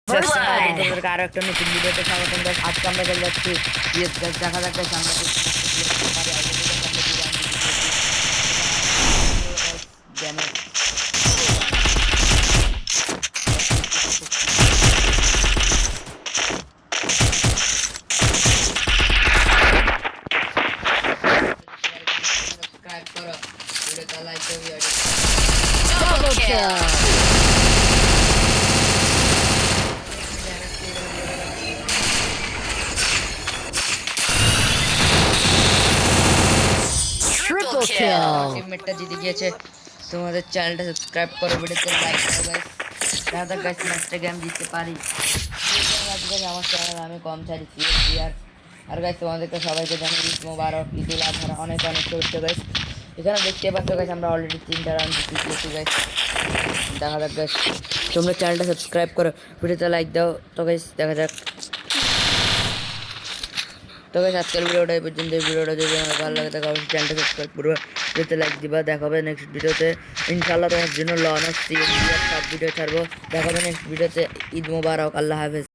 আরো একটা নতুন ভিডিওতে স্বাগতম গাইস। আজকে আমরা চলে যাচ্ছি ইয়েস গাইস, দেখা যাক গাইস আমরা কি করতে পারি। আগে থেকে আমরা বিরিয়ানি জানি সাবস্ক্রাইব করো, ভিডিওটা লাইক করো, Double kill! Triple kill! টিমমেটটা জিতে গিয়েছে। তোমাদের চ্যানেলটা সাবস্ক্রাইব করো, ভিডিওতে লাইক করো গাইস। দেখা যাক গাইস নেক্সট গেম জিততে পারি। আজকে আমার চ্যানেল আমি কম ছাড়ি আর গাইস তোমাদেরকে সবাইকে জানাই ঈদ মোবারক, ঈদুল আজহা অনেক অনেক শুভেচ্ছা গাইস। এখানে দেখতে পাচ্ছ গাইস আমরা অলরেডি 3টা রাউন্ড জিতেছি গাইস। দেখা যাক গাইস, তোমরা চ্যানেলটা সাবস্ক্রাইব করো, ভিডিওতে লাইক দাও। তো গাইস দেখা যাক। তো গাইস আজকের ভিডিওটা এই পর্যন্ত। এই ভিডিওটা যদি আমার ভালো লাগে তাহলে অবশ্যই চ্যানেলটা সাবস্ক্রাইব করবে, ভিডিওতে লাইক দিবা। দেখা হবে নেক্সট ভিডিওতে ইনশাআল্লাহ। তোমার জন্য লন অফ সিএম সব ভিডিও ছাড়বো। দেখা হবে নেক্সট ভিডিওতে। ঈদ মোবারক, আল্লাহ হাফেজ।